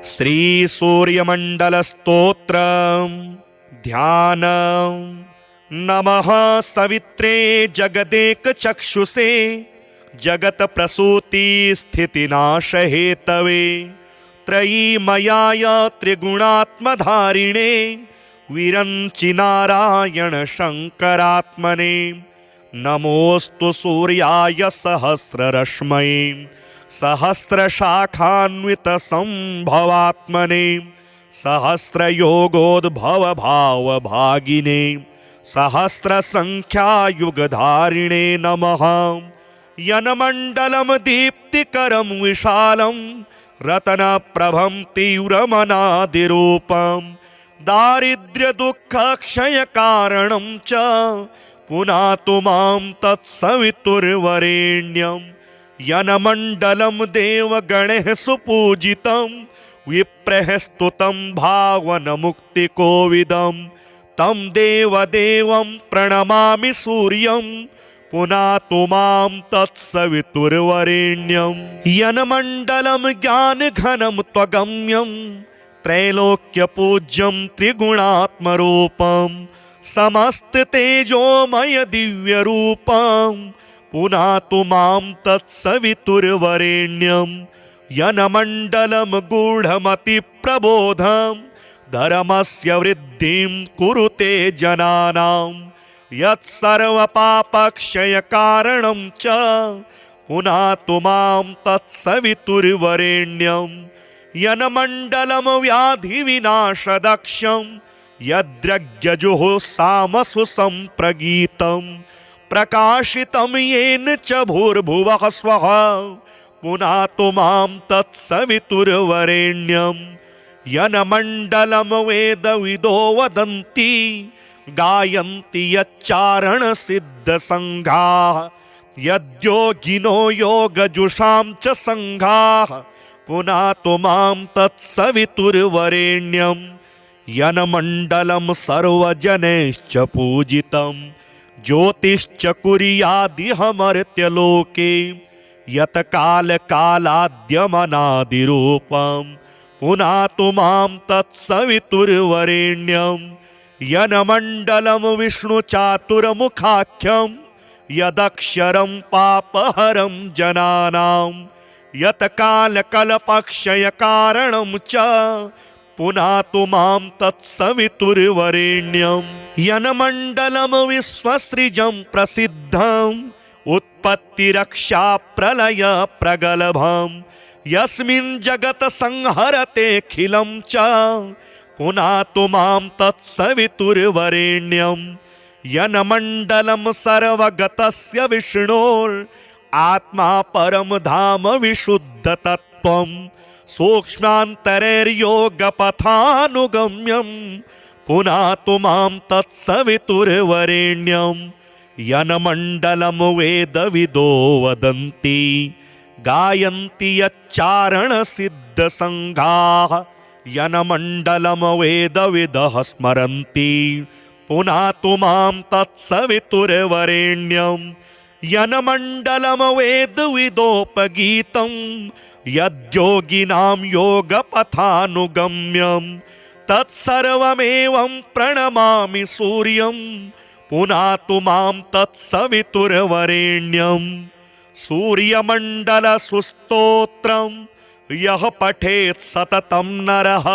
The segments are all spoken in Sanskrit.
श्री सूर्यमंडलस्तोत्रम् ध्यानम्। नमः सवित्रे जगदेक चक्षुषे जगत प्रसूति स्थितिनाश हेतवे त्रयीमयाय त्रिगुणात्मधारिणे विरंचि नारायण शंकरात्मने। नमोस्तु सूर्याय सहस्ररश्मये सहस्रशाखान्वित संभवात्मने सहस्रयोगोद्भव भाव भागिने सहस्रसंख्यायुगधारिणे नमः। यनमण्डलं दीप्तिकरं विशालं रत्नप्रभं तीव्रमनादिरूपं दारिद्र्यदुःखक्षयकारणं च पुनातु मां तत्सवितुर्वरेण्यं। यनमण्डलं देवगणैः सुपूजितं विप्रैः स्तुतं भावनमुक्तिकोविदं तं देवदेवं प्रणमामि सूर्यं पुनातु मां तत्सवितुर्वरेण्यं। यनमण्डलं ज्ञानघनं त्वगम्यं त्रैलोक्यपूज्यं त्रिगुणात्मरूपं समस्ततेजोमय दिव्यरूपं पुनातु मां तत्सवितुर्वरेण्यं। यनमण्डलं गूढमतिप्रबोधं धर्मस्य वृद्धिं कुरुते जनानां यत्सर्वपापक्षयकारणं च पुनातु मां तत्सवितुर्वरेण्यं। यनमण्डलं व्याधिविनाशदक्षं यद्यज्ञजुः सामसु सम्प्रगीतं प्रकाशितं येन च भूर्भुवः स्वः पुनातु मां तत्सवितुर्वरेण्यं। यनमण्डलं वेदविदो वदन्ति गायन्ति यच्चारणसिद्धसङ्घाः यद्योगिनो योगजुषां च सङ्घाः पुनातु मां तत्सवितुर्वरेण्यं। यनमण्डलं सर्वजनैश्च पूजितं ज्योतिश्च कुर्यादिहमर्त्यलोके यत्कालकालाद्यमनादिरूपं पुनातु मां तत्सवितुर्वरेण्यं। यनमण्डलं विष्णुचातुर्मुखाख्यं यदक्षरं पापहरं जनानां यत्कालकल्पक्षयकारणं च पुनातु मां तत्सवितुर्वरेण्यं। यनमण्डलं विश्वसृजं प्रसिद्धं उत्पत्तिरक्षाप्रलय प्रगल्भं यस्मिन् जगत् संहरतेऽखिलं च पुनातु मां तत्सवितुर्वरेण्यं। यनमण्डलं सर्वगतस्य विष्णोरात्मा परं धाम विशुद्धतत्त्वं सूक्ष्मान्तरैर्योगपथानुगम्यं पुनातु मां तत्सवितुर्वरेण्यं। यनमण्डलं वेदविदो वदन्ति गायन्ति यच्चारणसिद्धसङ्घाः यनमण्डलं वेदविदः स्मरन्ति पुनातु मां तत्सवितुर्वरेण्यं। यनमण्डलं वेदविदोपगीतं यद्योगिनां योगपथानुगम्यं तत्सर्वमेवं प्रणमामि सूर्यं पुनातु मां तत्सवितुर्वरेण्यं। सूर्यमण्डलसुस्तोत्रं यः पठेत् सततं नरः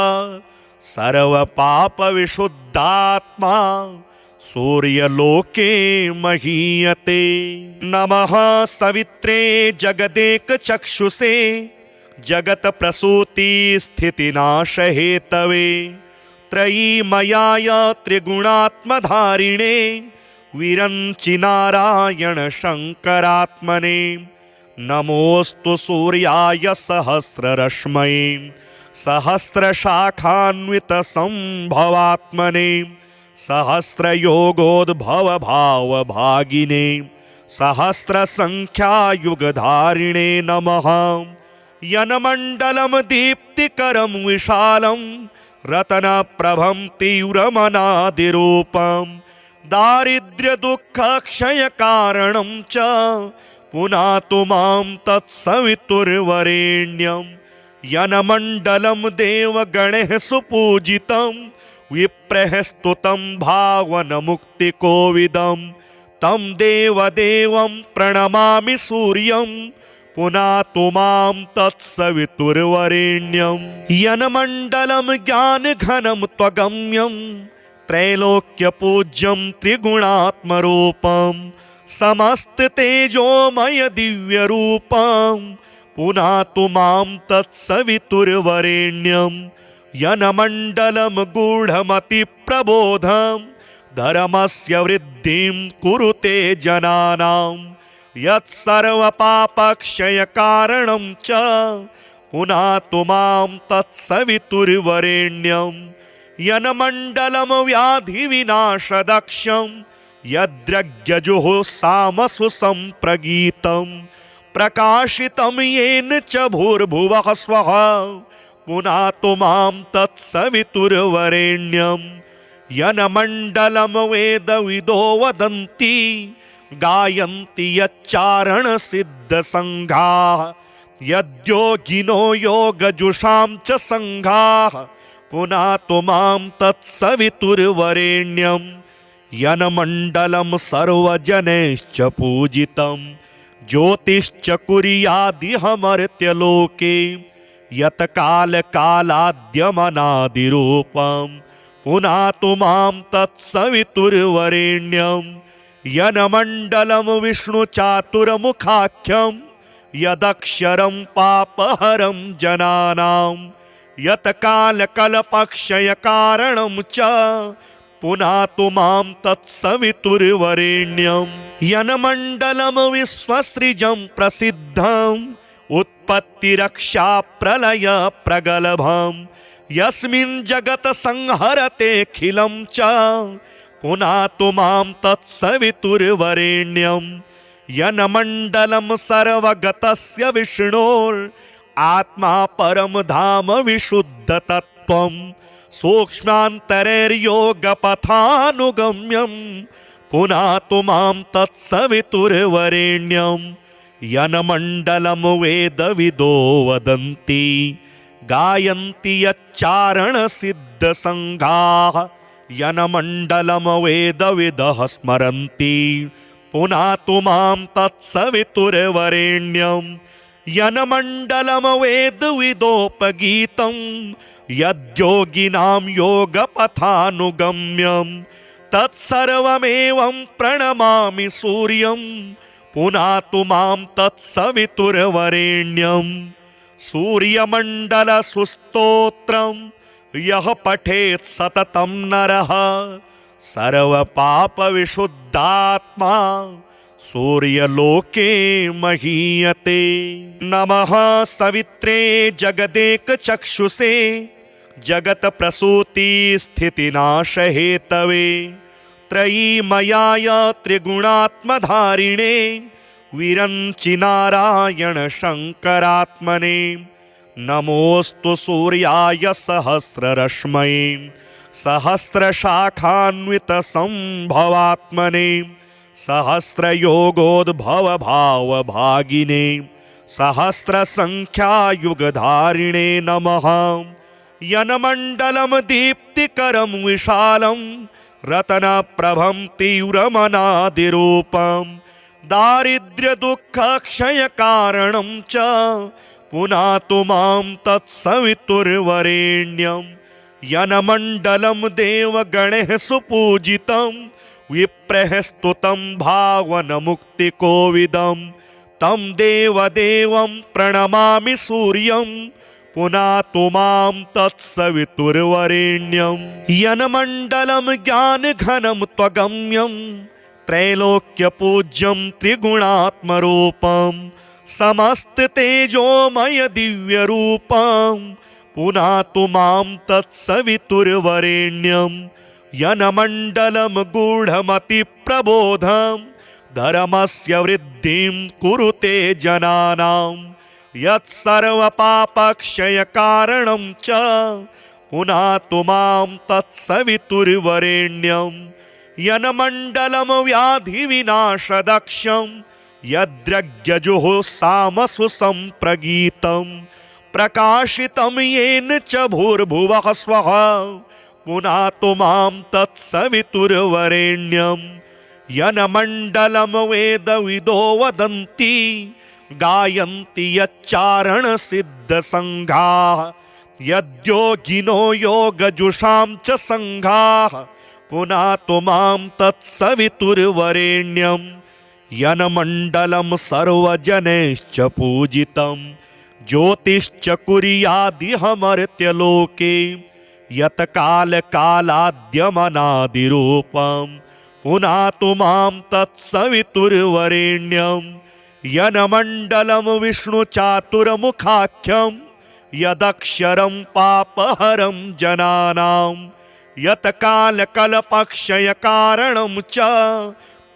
सर्वपापविशुद्धात्मा सूर्यलोके महीयते। नमः सवित्रे जगदेक चक्षुषे जगत प्रसूति स्थितिनाश हेतवे त्रयीमयाय त्रिगुणात्मधारिणे विरंचि नारायण शंकरात्मने। नमोस्तु सूर्याय सहस्ररश्मये सहस्रशाखान्वित संभवात्मने सहस्रयोगोद्भव भाव भागिने सहस्रसंख्यायुगधारिणे नमः। यनमण्डलं दीप्तिकरं विशालं रत्नप्रभं तीव्रमनादिरूपं दारिद्र्यदुःखक्षयकारणं च पुनातु मां तत्सवितुर्वरेण्यं। यनमण्डलं देवगणैः सुपूजितं विप्रैः स्तुतं भावनमुक्तिकोविदं तं देवदेवं प्रणमामि सूर्यं पुनातु मां तत्सवितुर्वरेण्यं यनमण्डलं ज्ञानघनं त्वगम्यं त्रैलोक्यपूज्यं त्रिगुणात्मरूपं समस्ततेजोमय दिव्यरूपं पुनातु मां तत्सवितुर्वरेण्यं यनमण्डलं गूढमतिप्रबोधं धर्मस्य वृद्धिं कुरुते जनानां यत्सर्वपापक्षयकारणं च पुनातु मां तत्सवितुर्वरेण्यं यनमण्डलं व्याधिविनाशदक्षं यद्यज्ञजुः सामसु सम्प्रगीतं प्रकाशितं येन च भूर्भुवः स्वः पुनातु मां तत्सवितुर्वरेण्यं यनमण्डलं वेदविदो वदन्ति गायन्ति यच्चारणसिद्धसङ्घाः यद्योगिनो योगजुषां च सङ्घाः पुनातु मां तत्सवितुर्वरेण्यं यनमण्डलं सर्वजनैश्च पूजितं ज्योतिश्च कुर्यादिहमर्त्यलोके यत्कालकालाद्यमनादिरूपं पुनातु मां तत्सवितुर्वरेण्यं यनमण्डलं विष्णुचातुर्मुखाख्यं यदक्षरं पापहरं जनानां यत्कालकल्पक्षयकारणं च पुनातु मां तत्सवितुर्वरेण्यं यनमण्डलं विश्वसृजं प्रसिद्धम् उत्पत्तिरक्षाप्रलयप्रगल्भं यस्मिन् जगत् संहरतेऽखिलं च पुनातु मां तत्सवितुर्वरेण्यं यनमण्डलं सर्वगतस्य विष्णोरात्मा परं धाम विशुद्धतत्त्वं सूक्ष्मान्तरैर्योगपथानुगम्यं पुनातु मां तत्सवितुर्वरेण्यं यनमण्डलं वेदविदो वदन्ति गायन्ति यच्चारणसिद्धसङ्घाः यनमण्डलं वेदविदः स्मरन्ति पुनातु मां तत्सवितुर्वरेण्यं यनमण्डलं वेदविदोपगीतं यद्योगिनां योगपथानुगम्यं तत्सर्वमेवं प्रणमामि सूर्यं पुनातु मां तत्सवितुर्वरेण्यं सूर्यमण्डलसुस्तोत्रं यः पठेत् सततं नरः सर्वपापविशुद्धात्मा सूर्यलोके महीयते। नमः सवित्रे जगदेकचक्षुषे जगत्प्रसूतिस्थितिनाशहेतवे त्रयीमयाय त्रिगुणात्मधारिणे विरञ्चिनारायण शङ्करात्मने नमोऽस्तु सूर्याय सहस्ररश्मये सहस्रशाखान्वितसम्भवात्मने सहस्रयोगोद्भवभावभागिने सहस्रसङ्ख्यायुगधारिणे नमः यनमण्डलं दीप्तिकरं विशालं रत्नप्रभं तीव्रमनादिरूपं दारिद्र्यदुःखक्षयकारणं च पुनातु मां तत्सवितुर्वरेण्यं यनमण्डलं देवगणैः सुपूजितं विप्रैः स्तुतं भावनमुक्तिकोविदं तं देवदेवं प्रणमामि सूर्यं पुनातु मां तत्सवितुर्वरेण्यं यनमण्डलं ज्ञानघनं त्वगम्यं त्रैलोक्यपूज्यं त्रिगुणात्मरूपं समस्ततेजोमय दिव्यरूपं पुनातु मां तत्सवितुर्वरेण्यं यनमण्डलं गूढमतिप्रबोधं धर्मस्य वृद्धिं कुरुते जनानां यत्सर्वपापक्षयकारणं च पुनातु मां तत्सवितुर्वरेण्यं यनमण्डलं व्याधिविनाशदक्षं यद्यज्ञजुः सामसु सम्प्रगीतं प्रकाशितं येन च भूर्भुवः स्वः पुनातु मां तत्सवितुर्वरेण्यं यन्मण्डलं वेदविदो वदन्ति गायन्ति यच्चारणसिद्धसङ्घाः यद्योगिनो योगजुषां च सङ्घाः पुनातु मां तत्सवितुर्वरेण्यं यन्मण्डलं सर्वजनैश्च पूजितं ज्योतिश्च कुर्यादिहमर्त्यलोके यत्कालकालाद्यमनादिरूपं पुनातु मां तत्सवितुर्वरेण्यं यन्मण्डलं विष्णुचातुर्मुखाख्यं यदक्षरं पापहरं जनानां यत्कालकल्पक्षयकारणं च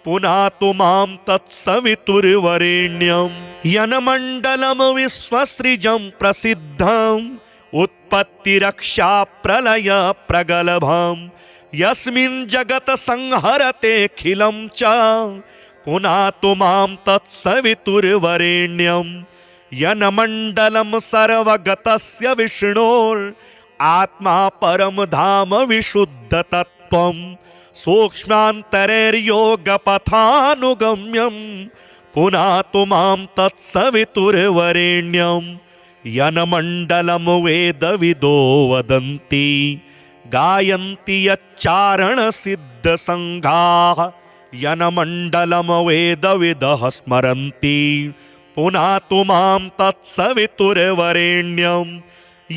पुनातु मां तत्सवितुर्वरेण्यं यन्मण्डलं विश्वसृजं प्रसिद्धम् उत्पत्तिरक्षा प्रलय प्रगल्भं यस्मिन् जगत् संहरतेऽखिलं च पुनातु मां तत्सवितुर्वरेण्यं यन्मण्डलं सर्वगतस्य विष्णोरात्मा परं धाम विशुद्धतत्त्वं सूक्ष्मान्तरैर्योगपथानुगम्यं पुनातु मां तत्सवितुर्वरेण्यं यन्मण्डलं वेदविदो वदन्ति गायन्ति यच्चारणसिद्धसङ्घाः यन्मण्डलं वेदविदः स्मरन्ति पुनातु मां तत्सवितुर्वरेण्यं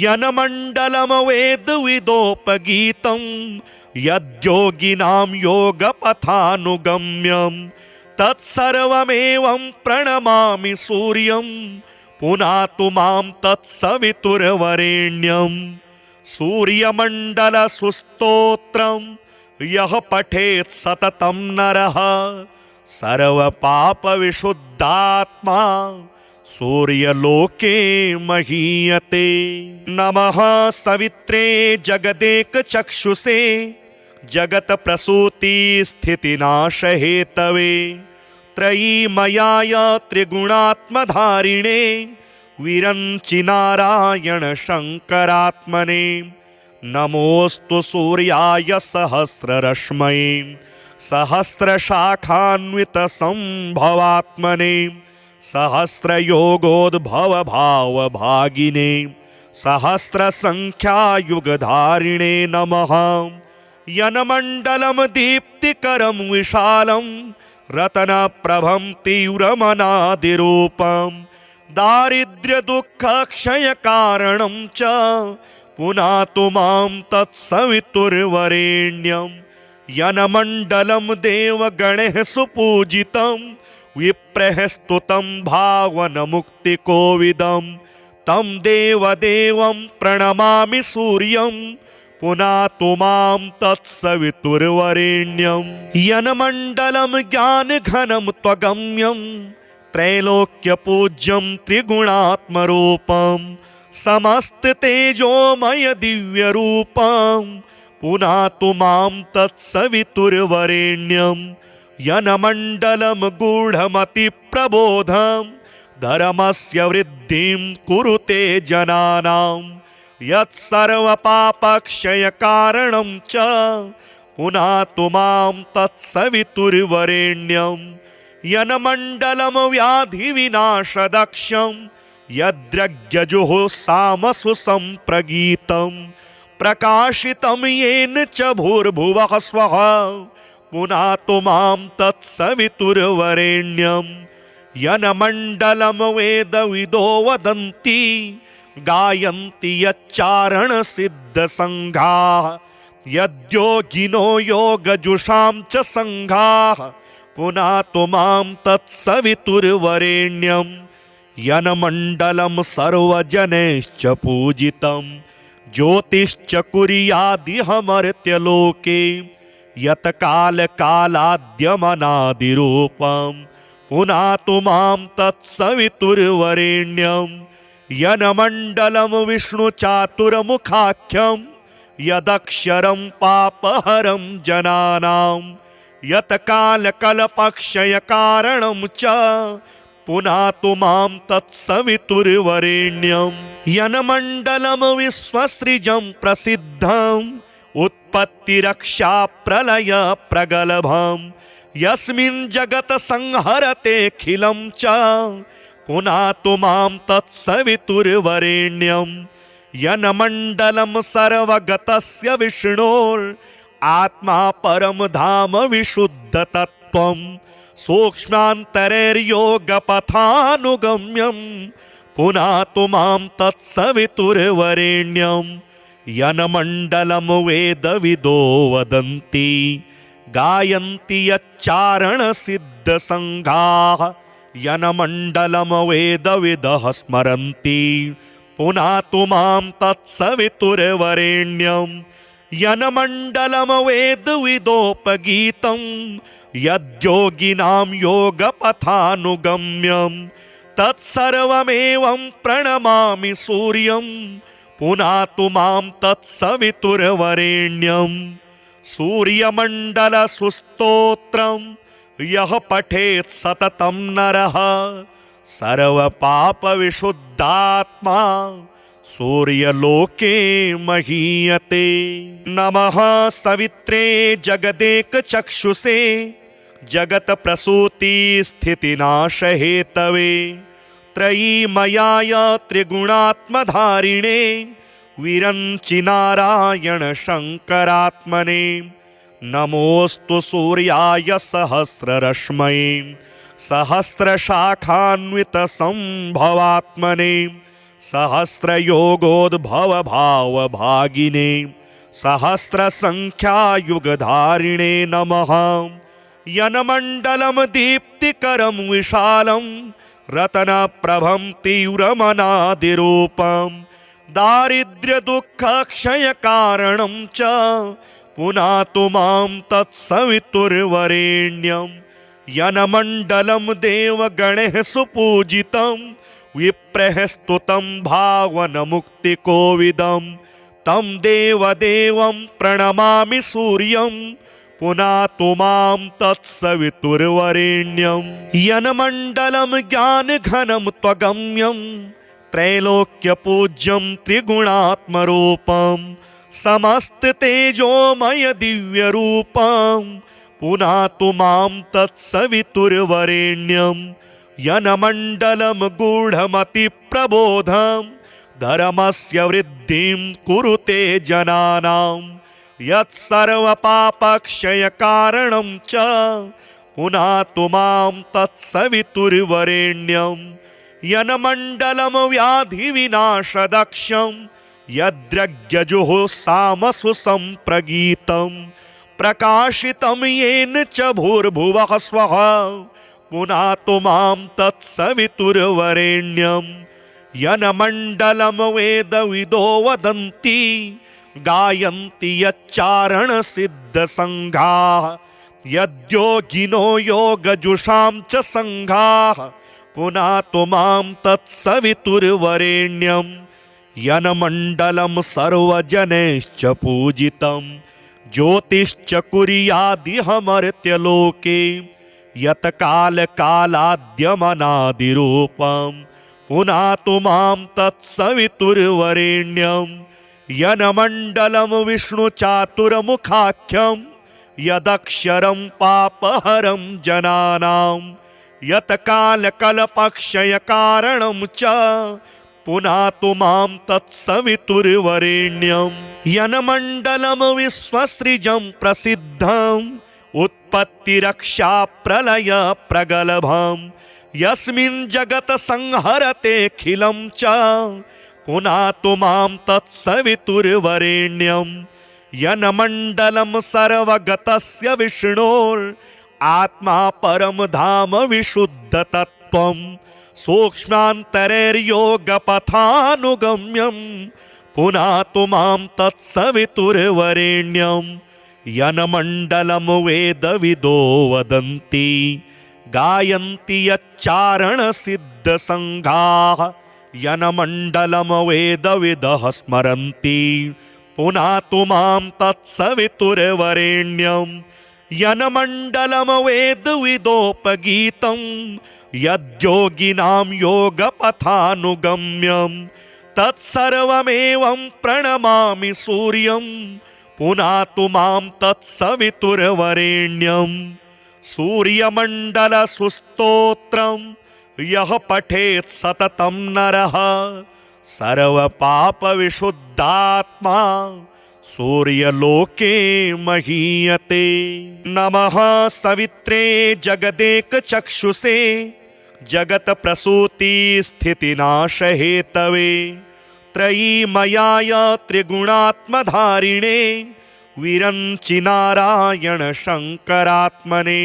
यन्मण्डलं वेदविदोपगीतं यद्योगिनां योगपथानुगम्यं तत्सर्वमेवं प्रणमामि सूर्यं पुनातु मां तत्सवितुर्वरेण्यं सूर्यमण्डलसुस्तोत्रं यः पठेत् सततं नरः सर्वपापविशुद्धात्मा सूर्यलोके महीयते। नमः सवित्रे जगदेकचक्षुषे जगत्प्रसूतिस्थितिनाशहेतवे त्रयीमयाय त्रिगुणात्मधारिणे विरञ्चिनारायण शङ्करात्मने नमोऽस्तु सूर्याय सहस्ररश्मये सहस्रशाखान्वितसम्भवात्मने सहस्रयोगोद्भवभावभागिने सहस्रसङ्ख्यायुगधारिणे नमः यन्मण्डलं दीप्तिकरं विशालं रत्नप्रभं तीव्रमनादिरूपं दारिद्र्यदुःखक्षयकारणं च पुनातु मां तत्सवितुर्वरेण्यं यन्मण्डलं देवगणैः सुपूजितं विप्रैः स्तुतं भावनमुक्तिकोविदं तं देवदेवं प्रणमामि सूर्यं पुनातु मां तत्सवितुर्वरेण्यं यन्मण्डलं ज्ञानघनं त्वगम्यं त्रैलोक्यपूज्यं त्रिगुणात्मरूपं समस्ततेजोमय दिव्यरूपं पुनातु मां तत्सवितुर्वरेण्यं यन्मण्डलं गूढमतिप्रबोधं धर्मस्य वृद्धिं कुरुते जनानां यत्सर्वपापक्षयकारणं च पुनातु मां तत्सवितुर्वरेण्यं यन्मण्डलं व्याधिविनाशदक्षं यद्यज्ञजुः सामसु सम्प्रगीतं प्रकाशितं येन च भूर्भुवः स्वः पुनातु मां तत्सवितुर्वरेण्यं यन्मण्डलं वेदविदो वदन्ति गायन्ति यच्चारणसिद्धसङ्घाः यद्योगिनो योगजुषां च सङ्घाः पुनातु मां तत्सवितुर्वरेण्यं यन्मण्डलं सर्वजनैश्च पूजितं ज्योतिश्च कुर्यादिहमर्त्यलोके यत्कालकालाद्यमनादिरूपं पुनातु मां तत्सवितुर्वरेण्यं यन्मण्डलं विष्णुचातुर्मुखाख्यं यदक्षरं पापहरं जनानां यत्कालकल्पक्षयकारणं च पुनातु मां तत्सवितुर्वरेण्यं यन्मण्डलं विश्वसृजं प्रसिद्धम् उत्पत्तिरक्षा प्रलय प्रगल्भम् यस्मिन् जगत् संहरतेऽखिलं च पुनातु मां तत्सवितुर्वरेण्यं यन्मण्डलं सर्वगतस्य विष्णोरात्मा परं धाम विशुद्धतत्त्वं सूक्ष्मान्तरैर्योगपथानुगम्यं पुनातु मां तत्सवितुर्वरेण्यं यन्मण्डलं वेदविदो वदन्ति गायन्ति यच्चारणसिद्धसङ्घाः यन्मण्डलं वेदविदः स्मरन्ति पुनातु मां तत्सवितुर्वरेण्यं यन्मण्डलं वेदविदोपगीतं यद्योगिनां योगपथानुगम्यं तत्सर्वमेवं प्रणमामि सूर्यं पुनातु मां तत्सवितुर्वरेण्यं सूर्यमण्डलसुस्तोत्रं यः पठेत् सततं नरः सर्वपापविशुद्धात्मा सूर्यलोके महीयते। नमः सवित्रे जगदेकचक्षुषे जगत्प्रसूतिस्थितिनाशहेतवे त्रयीमयाय त्रिगुणात्मधारिणे विरञ्चिनारायण शङ्करात्मने नमोऽस्तु सूर्याय सहस्ररश्मये सहस्रशाखान्वितसम्भवात्मने सहस्रयोगोद्भवभावभागिने सहस्रसङ्ख्यायुगधारिणे नमः यन्मण्डलं दीप्तिकरं विशालं रत्नप्रभं तीव्रमनादिरूपं दारिद्र्यदुःखक्षयकारणं च पुनातु मां तत्सवितुर्वरेण्यं यन्मण्डलं देवगणैः सुपूजितं विप्रैः स्तुतं भावनमुक्तिकोविदं तं देवदेवं प्रणमामि सूर्यं पुनातु मां तत्सवितुर्वरेण्यं यन्मण्डलं ज्ञानघनं त्वगम्यं त्रैलोक्यपूज्यं त्रिगुणात्मरूपं समस्ततेजोमय दिव्यरूपं पुनातु मां तत्सवितुर्वरेण्यं यन्मण्डलं गूढमतिप्रबोधं धर्मस्य वृद्धिं कुरुते जनानां यत्सर्वपापक्षयकारणं च पुनातु मां तत्सवितुर्वरेण्यं यन्मण्डलं व्याधिविनाशदक्षं यद्यज्ञजुः सामसु सम्प्रगीतं प्रकाशितं येन च भूर्भुवः स्वः पुनातु मां तत्सवितुर्वरेण्यं यन्मण्डलं वेदविदो वदन्ति गायन्ति यच्चारणसिद्धसङ्घाः यद्योगिनो योगजुषां च सङ्घाः पुनातु मां तत्सवितुर्वरेण्यं यन्मण्डलं सर्वजनैश्च पूजितं ज्योतिश्च कुर्यादिहमर्त्यलोके यत्कालकालाद्यमनादिरूपं पुनातु मां तत्सवितुर्वरेण्यं यन्मण्डलं विष्णुचातुर्मुखाख्यं यदक्षरं पापहरं जनानां यत्कालकल्पक्षयकारणं च पुनातु मां तत्सवितुर्वरेण्यं यन्मण्डलं विश्वसृजं प्रसिद्धम् उत्पत्तिरक्षा प्रलय प्रगल्भम् यस्मिन् जगत् संहरतेऽखिलं च पुनातु मां तत्सवितुर्वरेण्यं यन्मण्डलं सर्वगतस्य विष्णोरात्मा परं धाम विशुद्धतत्त्वं सूक्ष्मान्तरैर्योगपथानुगम्यं पुनातु मां तत्सवितुर्वरेण्यं यन्मण्डलं वेदविदो वदन्ति गायन्ति यच्चारणसिद्धसङ्घाः यन्मण्डलं वेदविदः स्मरन्ति पुनातु मां तत्सवितुर्वरेण्यं यन्मण्डलमवेदविदोपगीतं यद्योगिनां योगपथानुगम्यं तत्सर्वमेवं प्रणमामि सूर्यं पुनातु मां तत्सवितुर्वरेण्यं। सूर्यमण्डलसुस्तोत्रं यः पठेत् सततं नरः सर्वपापविशुद्धात्मा सूर्यलोके महीयते। नमः सवित्रे जगदेकचक्षुषे जगत्प्रसूतिस्थितिनाशहेतवे त्रयीमयाय त्रिगुणात्मधारिणे विरञ्चिनारायण शङ्करात्मने।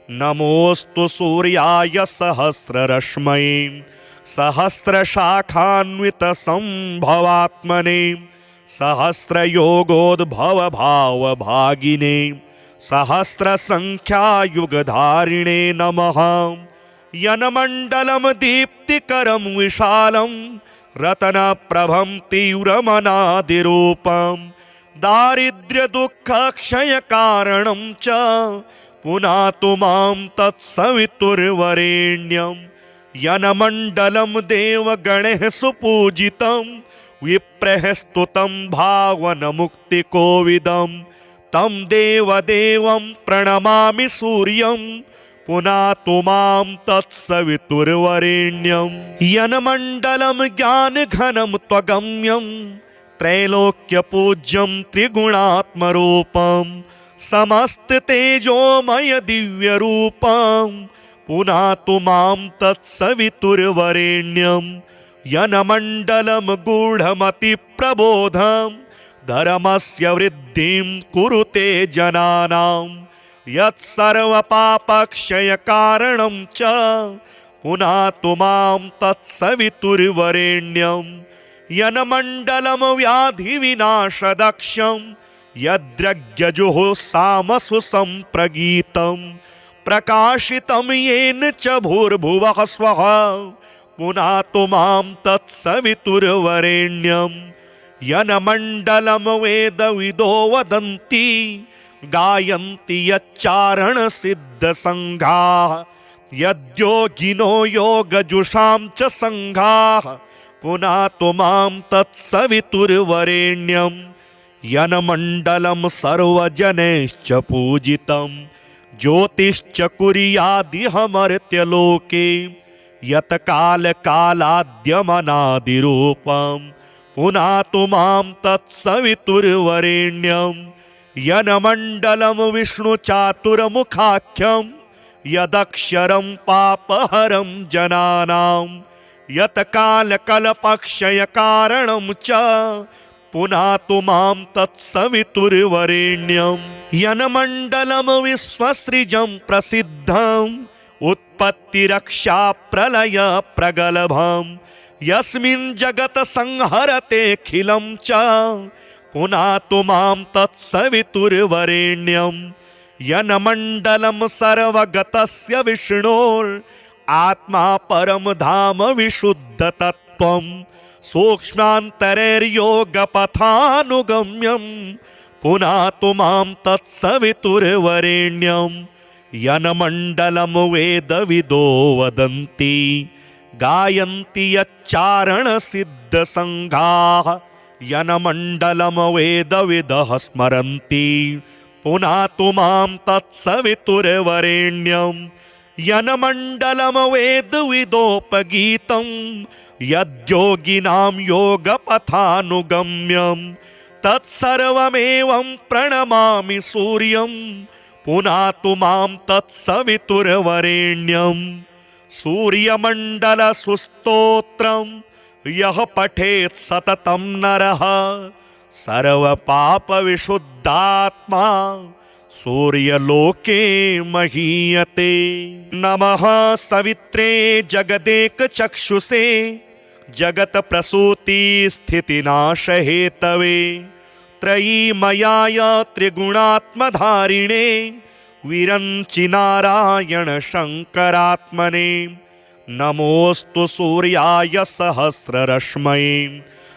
नमोऽस्तु सूर्याय सहस्ररश्मये सहस्रशाखान्वितसम्भवात्मने सहस्रयोगोद्भवभावभागिने सहस्रसङ्ख्यायुगधारिणे नमः। यन्मण्डलं दीप्तिकरं विशालं रत्नप्रभं तीव्रमनादिरूपं दारिद्र्यदुःखक्षयकारणं च पुनातु मां तत्सवितुर्वरेण्यं। यन्मण्डलं देवगणैः सुपूजितं विप्रैः स्तुतं भावनमुक्तिकोविदं तं देवदेवं प्रणमामि सूर्यं पुनातु मां तत्सवितुर्वरेण्यं। यन्मण्डलं ज्ञानघनं त्वगम्यं त्रैलोक्यपूज्यं त्रिगुणात्मरूपं समस्ततेजोमय दिव्यरूपं पुनातु मां तत्सवितुर्वरेण्यं। यन्मण्डलं गूढमतिप्रबोधं धर्मस्य वृद्धिं कुरुते जनानां यत्सर्वपापक्षयकारणं च पुनातु मां तत्सवितुर्वरेण्यं। यन्मण्डलं व्याधिविनाशदक्षं यद्रज्ञजुः सामसु सम्प्रगीतं प्रकाशितं येन च भूर्भुवः स्वः पुनातु मां तत्सवितुर्वरेण्यं। यन्मण्डलं वेदविदो वदन्ति गायन्ति यच्चारणसिद्धसङ्घाः यद्योगिनो योगजुषां च सङ्घाः पुनातु मां तत्सवितुर्वरेण्यं। यन्मण्डलं सर्वजनैश्च पूजितं ज्योतिश्च कुर्यादिहमर्त्यलोके यत्कालकालाद्यमनादिरूपं पुनातु मां तत्सवितुर्वरेण्यं। यन्मण्डलं विष्णुचातुर्मुखाख्यं यदक्षरं पापहरं जनानां यत्कालकल्पक्षयकारणं च पुनातु मां तत्सवितुर्वरेण्यं। यन्मण्डलं विश्वसृजं प्रसिद्धं उत्पत्तिरक्षाप्रलयप्रगल्भं यस्मिन् जगत् संहरतेऽखिलं च पुनातु मां तत्सवितुर्वरेण्यं। यन्मण्डलं सर्वगतस्य विष्णोरात्मा परं धाम विशुद्धतत्त्वं सूक्ष्मान्तरैर्योगपथानुगम्यं पुनातु मां तत्सवितुर्वरेण्यं। यन्मण्डलं वेदविदो वदन्ति गायन्ति यच्चारणसिद्धसङ्घाः यन्मण्डलं वेदविदः स्मरन्ति पुनातु मां तत्सवितुर्वरेण्यं। यन्मण्डलं वेदविदोपगीतं यद्योगिनां योगपथानुगम्यं तत्सर्वमेवं प्रणमामि सूर्यं पुनातु मां तत्सवितुर्वरेण्यं। सूर्यमण्डलसुस्तोत्रं यः पठेत् सततं नरः सर्वपापविशुद्धात्मा सूर्यलोके महीयते। नमः सवित्रे जगदेकचक्षुषे जगत्प्रसूतिस्थितिनाशहेतवे त्रयीमयाय त्रिगुणात्मधारिणे विरञ्चिनारायण शङ्करात्मने। नमोऽस्तु सूर्याय सहस्ररश्मये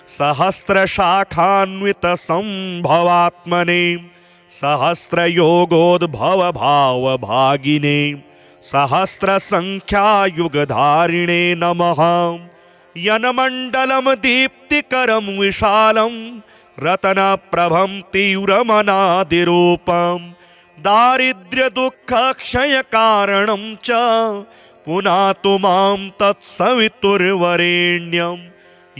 सहस्रशाखान्वितसम्भवात्मने सहस्रयोगोद्भव भावभागिने सहस्रसङ्ख्यायुगधारिणे नमः। यन्मण्डलं दीप्तिकरं विशालं रत्नप्रभं तीव्रमनादिरूपं दारिद्र्यदुःखक्षयकारणं च पुनातु मां तत्सवितुर्वरेण्यं।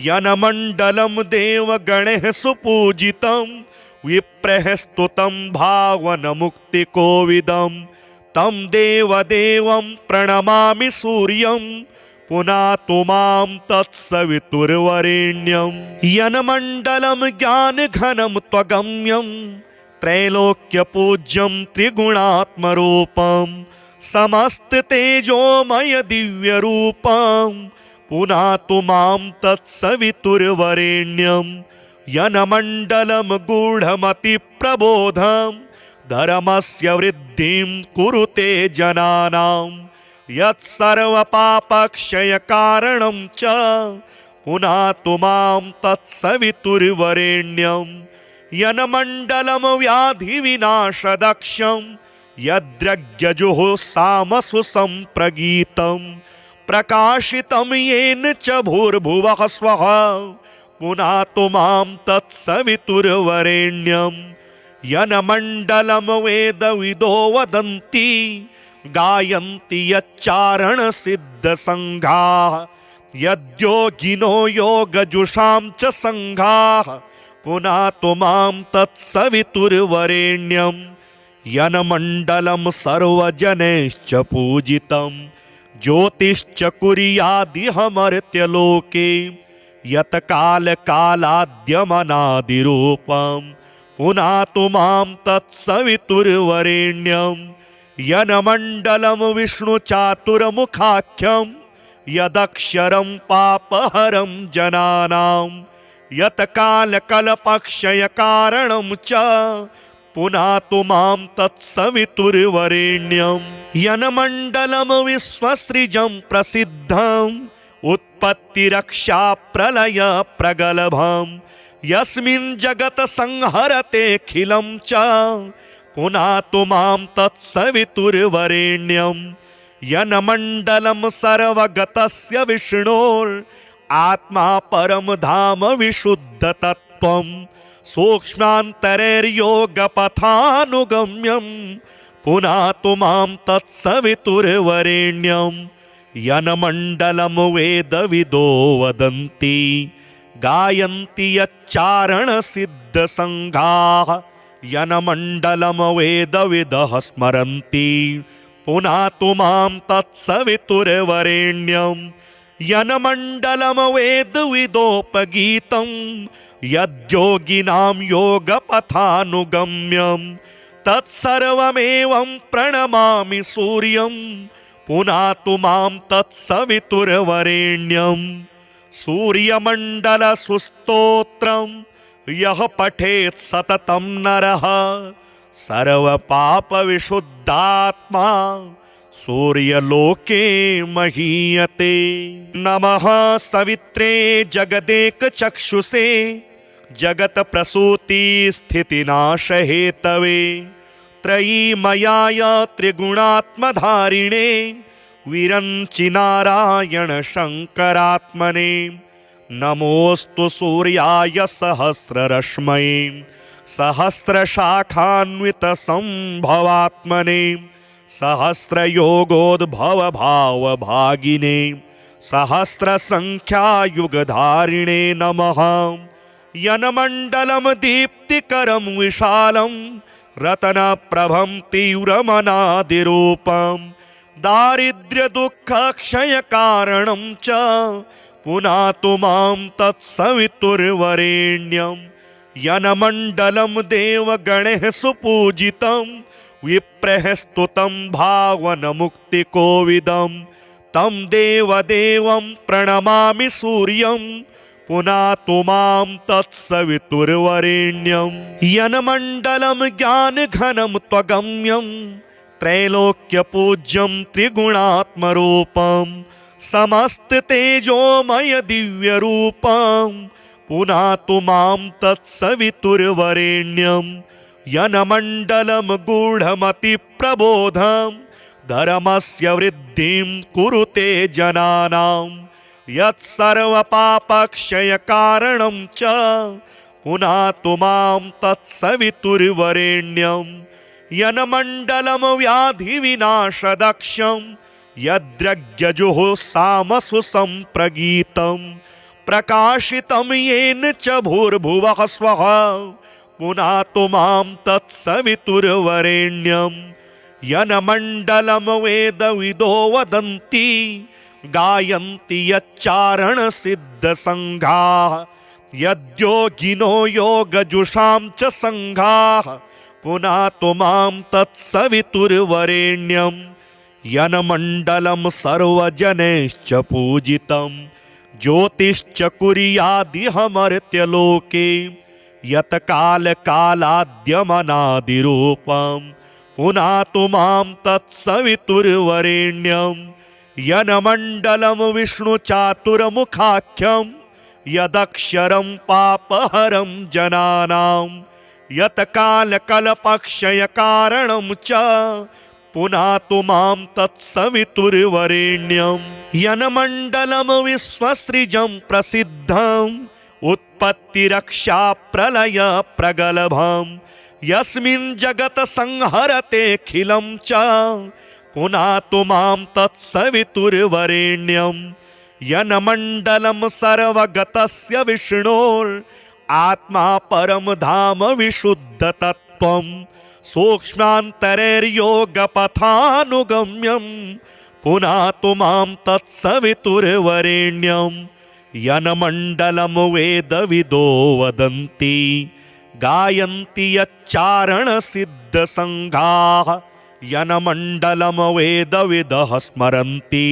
यन्मण्डलं देवगणैः सुपूजितं विप्रैः स्तुतं भावनमुक्तिकोविदं तं देवदेवं प्रणमामि सूर्यं पुनातु मां तत्सवितुर्वरेण्यं। यन्मण्डलं ज्ञानघनं त्वगम्यं त्रैलोक्यपूज्यं त्रिगुणात्मरूपं समस्ततेजोमय दिव्यरूपं पुनातु मां तत्सवितुर्वरेण्यं। यन्मण्डलं गूढमतिप्रबोधं धर्मस्य वृद्धिं कुरुते जनानां यत्सर्वपापक्षयकारणं च पुनातु मां तत्सवितुर्वरेण्यं। यन्मण्डलं व्याधिविनाशदक्षं यद्यज्ञजुः सामसु सम्प्रगीतं प्रकाशितं येन च भूर्भुवः स्वः पुनातु मां तत्सवितुर्वरेण्यं। यन्मण्डलं वेदविदो वदन्ति गायन्ति यच्चारणसिद्धसङ्घाः यद्योगिनो योगजुषां च सङ्घाः पुनातु मां तत्सवितुर्वरेण्यं। यन्मण्डलं सर्वजनैश्च पूजितं ज्योतिश्च कुर्यादिहमर्त्यलोके यत्कालकालाद्यमनादिरूपं पुनातु मां तत्सवितुर्वरेण्यं। यन्मण्डलं विष्णुचातुर्मुखाख्यं यदक्षरं पापहरं जनानां यत्कालकल्पक्षयकारणं च पुनातु मां तत्सवितुर्वरेण्यं। यन्मण्डलं विश्वसृजं प्रसिद्धं उत्पत्तिरक्षाप्रलयप्रगल्भं यस्मिन् जगत् संहरतेऽखिलं च पुनातु मां तत्सवितुर्वरेण्यं। यन्मण्डलं सर्वगतस्य विष्णोरात्मा परं धाम विशुद्धतत्त्वं सूक्ष्मान्तरैर्योगपथानुगम्यं पुनातु मां तत्सवितुर्वरेण्यं। यन्मण्डलं वेदविदो वदन्ति गायन्ति यच्चारणसिद्धसङ्घाः यन्मण्डलं वेदविदः स्मरन्ति पुनातु मां तत्सवितुर्वरेण्यं। यन्मण्डलं वेदविदोपगीतं यद्योगिनां योगपथानुगम्यं तत्सर्वमेवं प्रणमामि सूर्यं पुनातु मां तत्सवितुर्वरेण्यं। सूर्यमण्डलसुस्तोत्रं यः पठेत् सततं नरः सर्वपापविशुद्धात्मा सूर्यलोके महीयते। नमः सवित्रे जगदेकचक्षुषे जगत्प्रसूतिस्थितिनाशहेतवे त्रयीमयाय त्रिगुणात्मधारिणे विरञ्चिनारायण शङ्करात्मने नमोऽस्तु सूर्याय सहस्ररश्मये सहस्रशाखान्वितसम्भवात्मने सहस्रयोगोद्भव भावभागिने सहस्रसङ्ख्यायुगधारिणे नमः। यन्मण्डलं दीप्तिकरं विशालं रत्नप्रभं तीव्रमनादिरूपं दारिद्र्यदुःखक्षयकारणं च पुनातु मां तत्सवितुर्वरेण्यं। यन्मण्डलं देवगणैः सुपूजितं विप्रैः स्तुतं भावनमुक्तिकोविदं तं देवदेवं प्रणमामि सूर्यं पुनातु मां तत्सवितुर्वरेण्यं। यन्मण्डलं ज्ञानघनं त्वगम्यं त्रैलोक्यपूज्यं त्रिगुणात्मरूपं समस्ततेजोमय दिव्यरूपं पुनातु मां तत्सवितुर्वरेण्यं। यनमण्डलं गूढमतिप्रबोधं धर्मस्य वृद्धिं कुरुते जनानां यत्सर्वपापक्षयकारणं च पुनातु मां तत्सवितुर्वरेण्यं यनमण्डलं व्याधिविनाशदक्षं यद्रज्ञजुः सामसु सम्प्रगीतं प्रकाशितं येन च भूर्भुवः स्वः पुनातु मां तत्सवितुर्वरेण्यं यनमण्डलं वेदविदो वदन्ति गायन्ति यच्चारणसिद्धसङ्घाः यद्योगिनो योगजुषां च सङ्घाः पुनातु मां तत्सवितुर्वरेण्यं यनमण्डलं सर्वजनैश्च पूजितं ज्योतिश्च कुर्यादिहमर्त्यलोके यत्कालकालाद्यमनादिरूपं पुनातु मां तत्सवितुर्वरेण्यं यनमण्डलं विष्णुचातुर्मुखाख्यं यदक्षरं पापहरं जनानां यत्कालकल्पक्षयकारणं च पुनातु मां तत्सवितुर्वरेण्यं यनमण्डलं विश्वसृजं प्रसिद्धम् उत्पत्तिरक्षा प्रलय प्रगल्भं यस्मिन् जगत् संहरतेऽखिलं च पुनातु मां तत्सवितुर्वरेण्यं यनमण्डलं सर्वगतस्य विष्णोरात्मा परं धाम विशुद्धतत्त्वं सूक्ष्मान्तरैर्योगपथानुगम्यं पुनातु मां तत्सवितुर्वरेण्यं यनमण्डलं वेदविदो वदन्ति गायन्ति यच्चारणसिद्धसङ्घाः यनमण्डलं वेदविदः स्मरन्ति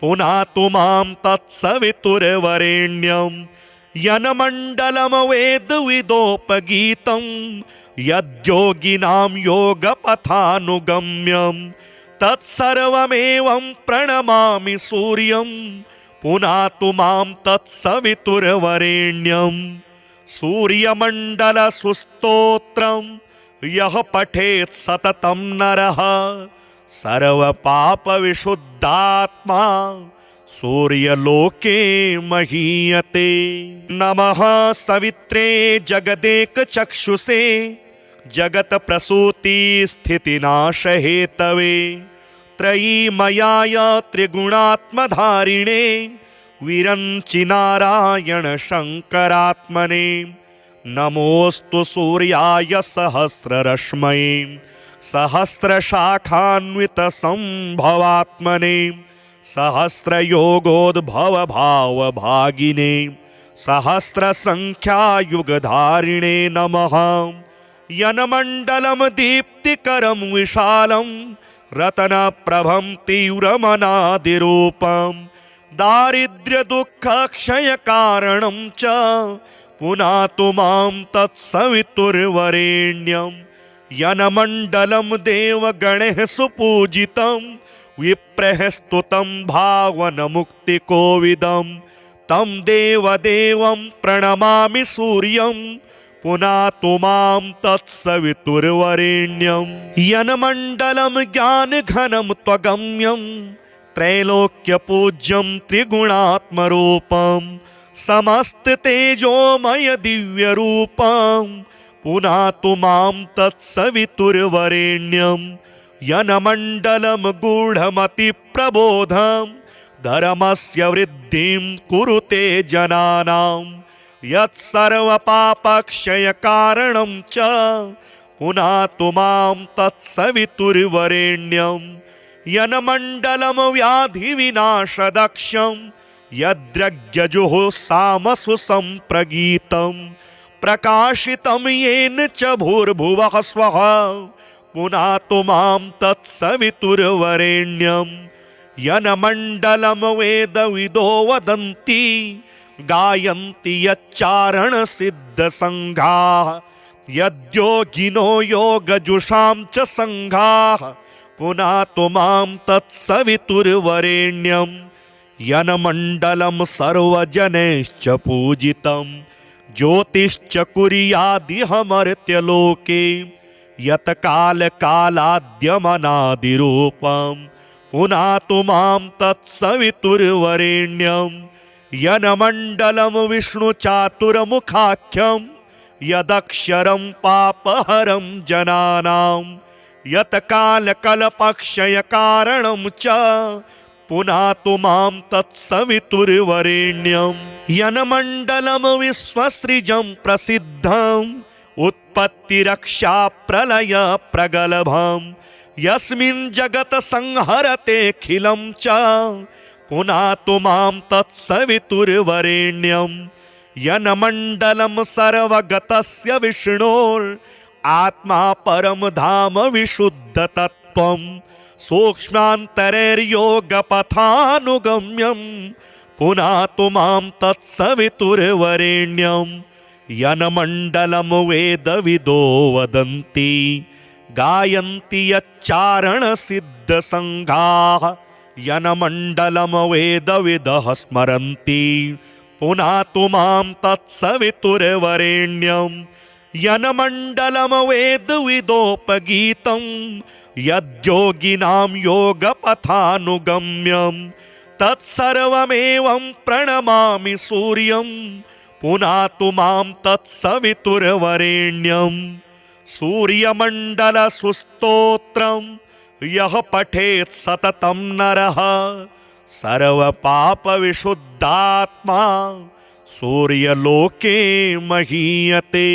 पुनातु मां तत्सवितुर्वरेण्यं यनमण्डलं वेदविदोपगीतं यद्योगिनां योगपथानुगम्यं तत्सर्वमेवं प्रणमामि सूर्यं पुनातु मां तत्सवितुर्वरेण्यं सूर्यमण्डलसुस्तोत्रं यः पठेत् सततं नरः सर्वपापविशुद्धात्मा सूर्यलोके महीयते। नमः सवित्रे जगदेकचक्षुषे जगत्प्रसूतिस्थितिनाशहेतवे त्रयीमयाय त्रिगुणात्मधारिणे विरञ्चिनारायण शङ्करात्मने नमोऽस्तु सूर्याय सहस्ररश्मये सहस्रशाखान्वितसम्भवात्मने सहस्रयोगोद्भवभावभागिने सहस्रसङ्ख्यायुगधारिणे नमः। यनमण्डलं दीप्तिकरं विशालं रत्नप्रभं तीव्रमनादिरूपं दारिद्र्यदुःखक्षयकारणं च पुनातु मां तत्सवितुर्वरेण्यं यनमण्डलं देवगणैः सुपूजितं विप्रैः स्तुतं भावनमुक्तिकोविदं तं देवदेवं प्रणमामि सूर्यं पुनातु मां तत्सवितुर्वरेण्यं यनमण्डलं ज्ञानघनं त्वगम्यं त्रैलोक्यपूज्यं त्रिगुणात्मरूपं समस्ततेजोमय दिव्यरूपं पुनातु मां तत्सवितुर्वरेण्यं यनमण्डलं गूढमतिप्रबोधं धर्मस्य वृद्धिं कुरुते जनानां यत्सर्वपापक्षयकारणं च पुनातु मां तत्सवितुर्वरेण्यं यनमण्डलं व्याधिविनाशदक्षं यद्रज्ञजुः सामसु सम्प्रगीतं प्रकाशितं येन च भूर्भुवः स्वः पुनातु मां तत्सवितुर्वरेण्यं यनमण्डलं वेदविदो वदन्ति गायन्ति यच्चारणसिद्धसङ्घाः यद्योगिनो योगजुषां च सङ्घाः पुनातु मां तत्सवितुर्वरेण्यं यनमण्डलं सर्वजनैश्च पूजितं ज्योतिश्च कुर्यादिहमर्त्यलोके यत्कालकालाद्यमनादिरूपं पुनातु मां तत्सवितुर्वरेण्यं यन्मण्डलं विष्णुचातुर्मुखाख्यं यदक्षरं पापहरं जनानां यत्कालकल्पक्षयकारणं च पुनातु मां तत्सवितुर्वरेण्यं यन्मण्डलं विश्वसृजं प्रसिद्धम् उत्पत्तिरक्षा प्रलय प्रगल्भं यस्मिन् जगत् संहरतेऽखिलं च पुनातु मां तत्सवितुर्वरेण्यं यन्मण्डलं सर्वगतस्य विष्णोरात्मा परं धाम विशुद्धतत्त्वं सूक्ष्मान्तरैर्योगपथानुगम्यं पुनातु मां तत्सवितुर्वरेण्यं यन्मण्डलं वेदविदो वदन्ति गायन्ति यच्चारणसिद्धसङ्घाः यन्मण्डलं वेदविदः स्मरन्ति पुनातु मां तत्सवितुर्वरेण्यं यन्मण्डलं वेदविदोपगीतं यद्योगिनां योगपथानुगम्यं तत्सर्वमेवं प्रणमामि सूर्यं पुनातु मां तत्सवितुर्वरेण्यं सूर्यमण्डलसुस्तोत्रं यः पठेत् सततं नरः सर्वपापविशुद्धात्मा सूर्यलोके महीयते।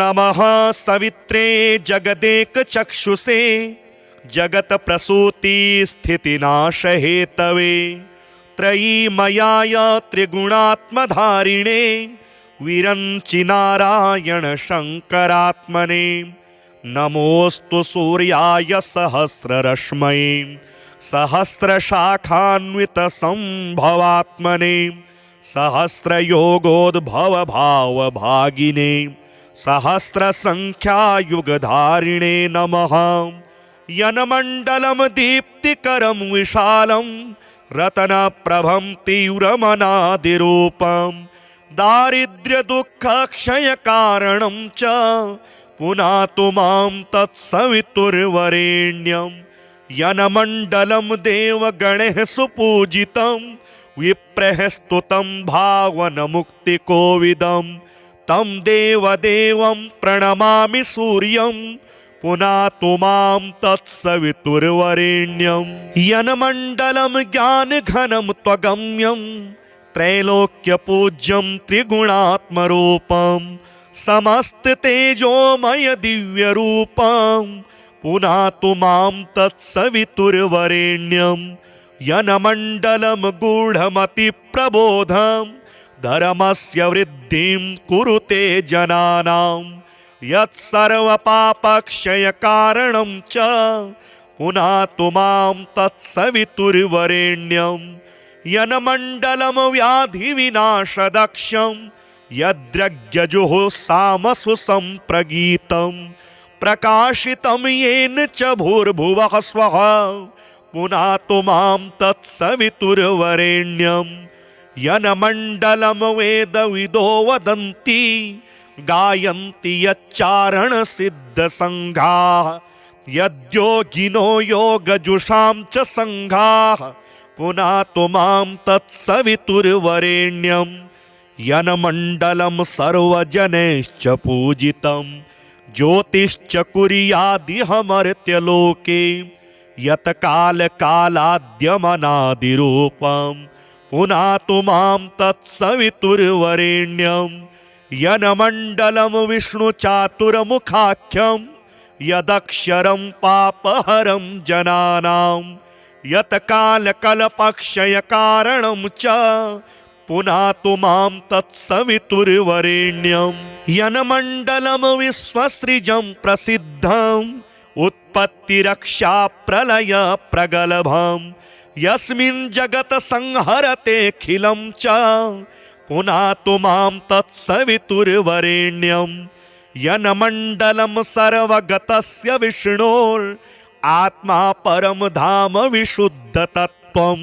नमः सवित्रे जगदेकचक्षुषे जगत्प्रसूतिस्थितिनाशहेतवे त्रयीमयाय त्रिगुणात्मधारिणे विरञ्चिनारायण शङ्करात्मने नमोऽस्तु सूर्याय सहस्ररश्मये सहस्रशाखान्वितसम्भवात्मने सहस्रयोगोद्भवभावभागिने सहस्रसङ्ख्यायुगधारिणे नमः यन्मण्डलं दीप्तिकरं विशालं रत्नप्रभं तीव्रमनादिरूपं दारिद्र्यदुःखक्षयकारणं च पुनातु मां तत्सवितुर्वरेण्यं यन्मण्डलं देवगणैः सुपूजितं विप्रैः स्तुतं भावनमुक्तिकोविदं तं देवदेवं प्रणमामि सूर्यं पुनातु मां तत्सवितुर्वरेण्यं यन्मण्डलं ज्ञानघनं त्वगम्यं त्रैलोक्यपूज्यं त्रिगुणात्मरूपं समस्ततेजोमय दिव्यरूपं पुनातु मां तत्सवितुर्वरेण्यं यन्मण्डलं गूढमतिप्रबोधं धर्मस्य वृद्धिं कुरुते जनानां यत्सर्वपापक्षयकारणं च पुनातु मां तत्सवितुर्वरेण्यं यन्मण्डलं व्याधिविनाशदक्षं यद्यज्ञजुः सम्प्रगीतं प्रकाशितं येन च भूर्भुवः स्वः पुनातु मां तत्सवितुर्वरेण्यं यन्मण्डलं वेदविदो वदन्ति गायन्ति यच्चारणसिद्धसङ्घाः यद्योगिनो योगजुषां च सङ्घाः पुनातु मां तत्सवितुर्वरेण्यं यन्मण्डलं सर्वजनैश्च पूजितं ज्योतिश्च कुर्यादिहमर्त्यलोके यत्कालकालाद्यमनादिरूपं पुनातु मां तत्सवितुर्वरेण्यं यन्मण्डलं विष्णुचातुर्मुखाख्यं यदक्षरं पापहरं जनानां यत्कालकल्पक्षयकारणं च पुनातु मां तत्सवितुर्वरेण्यं यन्मण्डलं विश्वसृजं प्रसिद्धम् उत्पत्तिरक्षा प्रलय प्रगल्भं यस्मिन् जगत् संहरतेऽखिलं च पुनातु मां तत्सवितुर्वरेण्यं यन्मण्डलं सर्वगतस्य विष्णोरात्मा परं धाम विशुद्धतत्त्वं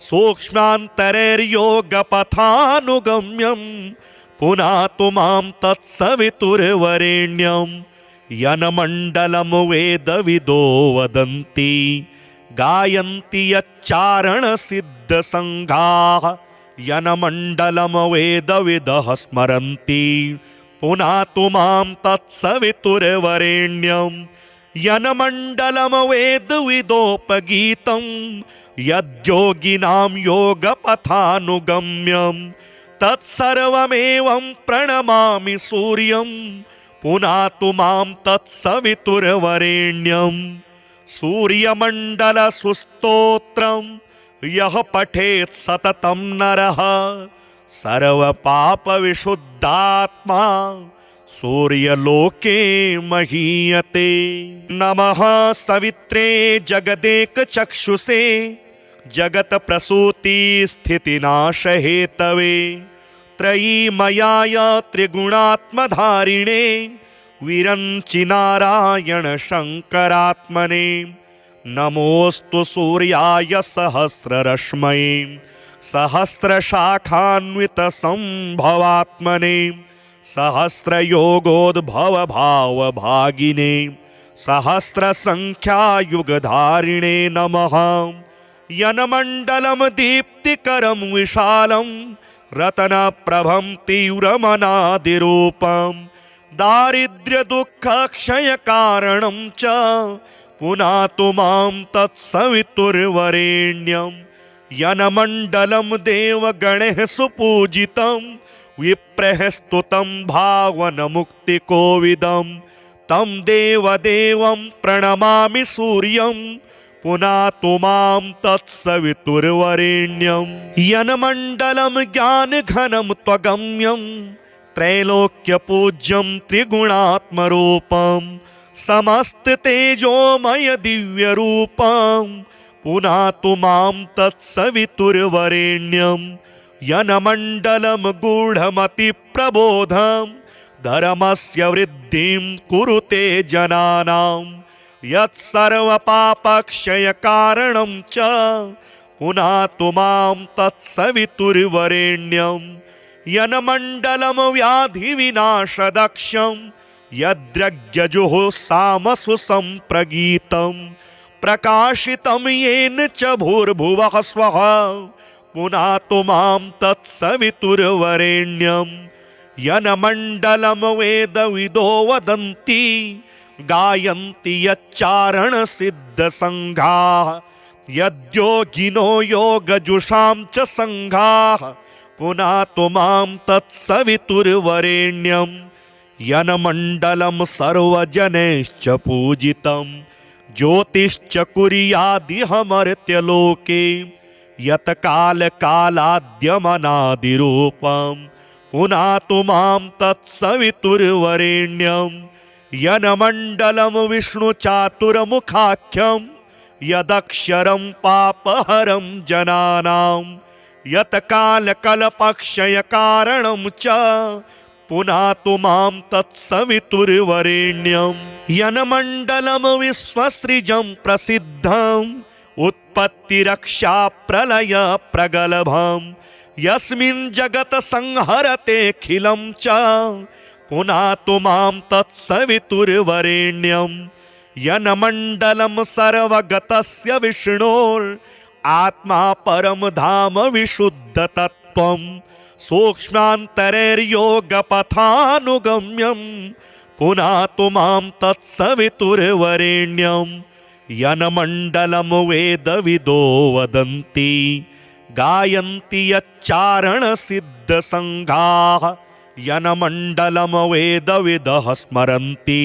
सूक्ष्मान्तरैर्योगपथानुगम्यं पुनातु मां तत्सवितुर्वरेण्यं यन्मण्डलं वेदविदो वदन्ति गायन्ति यच्चारणसिद्धसङ्घाः यन्मण्डलं वेदविदः स्मरन्ति पुनातु मां तत्सवितुर्वरेण्यं यन्मण्डलं वेदविदोपगीतं यद्योगिनां योगपथानुगम्यं तत्सर्वमेवं प्रणमामि सूर्यं पुनातु मां तत्सवितुर्वरेण्यं सूर्यमण्डलसुस्तोत्रं यः पठेत् सततं नरः सर्वपापविशुद्धात्मा सूर्यलोके महीयते। नमः सवित्रे जगदेकचक्षुषे जगत्प्रसूतिस्थितिनाशहेतवे त्रयीमयाय त्रिगुणात्मधारिणे विरञ्चिनारायण शङ्करात्मने नमोऽस्तु सूर्याय सहस्ररश्मये सहस्रशाखान्वितसम्भवात्मने सहस्रयोगोद्भवभावभागिने सहस्रसङ्ख्यायुगधारिणे नमः। यन्मण्डलं दीप्तिकरं विशालं रत्नप्रभं तीव्रमनादिरूपं दारिद्र्यदुःखक्षयकारणं च पुनातु मां तत्सवितुर्वरेण्यं यन्मण्डलं देवगणैः सुपूजितं विप्रैः स्तुतं भावनमुक्तिकोविदं तं देवदेवं प्रणमामि सूर्यं पुनातु मां तत्सवितुर्वरेण्यं यन्मण्डलं ज्ञानघनं त्वगम्यं त्रैलोक्यपूज्यं त्रिगुणात्मरूपं समस्ततेजोमय दिव्यरूपं पुनातु मां तत्सवितुर्वरेण्यं यन्मण्डलं गूढमतिप्रबोधं धर्मस्य वृद्धिं कुरुते जनानां यत्सर्वपापक्षयकारणं च पुनातु मां तत्सवितुर्वरेण्यं यन्मण्डलं व्याधिविनाशदक्षं यद्यज्ञजुः सामसु सम्प्रगीतं प्रकाशितं येन च भूर्भुवः स्वः पुनातु मां तत्सवितुर्वरेण्यं यन्मण्डलं वेदविदो वदन्ति गायन्ति यच्चारणसिद्धसङ्घाः यद्योगिनो योगजुषां च सङ्घाः पुनातु मां तत्सवितुर्वरेण्यं यन्मण्डलं सर्वजनैश्च पूजितं ज्योतिश्च कुर्यादिहमर्त्यलोके यत्कालकालाद्यमनादिरूपं पुनातु मां तत्सवितुर्वरेण्यं यन्मण्डलं विष्णुचातुर्मुखाख्यं यदक्षरं पापहरं जनानां यत्कालकल्पक्षयकारणं च पुनातु मां तत्सवितुर्वरेण्यं यन्मण्डलं विश्वसृजं प्रसिद्धम् उत्पत्तिरक्षाप्रलयप्रगल्भं यस्मिन् जगत् संहरतेऽखिलं च पुनातु मां तत्सवितुर्वरेण्यं यन्मण्डलं सर्वगतस्य विष्णोरात्मा परं धाम विशुद्धतत्त्वं सूक्ष्मान्तरैर्योगपथानुगम्यं पुनातु मां तत्सवितुर्वरेण्यं यन्मण्डलं वेदविदो वदन्ति गायन्ति यच्चारणसिद्धसङ्घाः यन्मण्डलं वेदविदः स्मरन्ति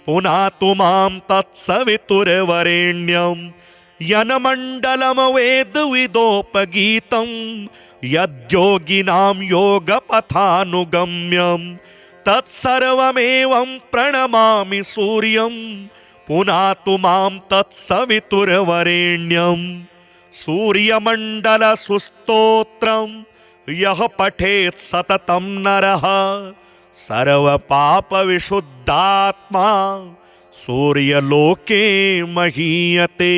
पुनातु मां तत्सवितुर्वरेण्यं यन्मण्डलं वेदविदोपगीतं यद्योगिनां योगपथानुगम्यं तत्सर्वमेवं प्रणमामि सूर्यं पुनातु मां तत्सवितुर्वरेण्यं सूर्यमण्डलसुस्तोत्रं यः पठेत् सततं नरः सर्वपापविशुद्धात्मा सूर्यलोके महीयते।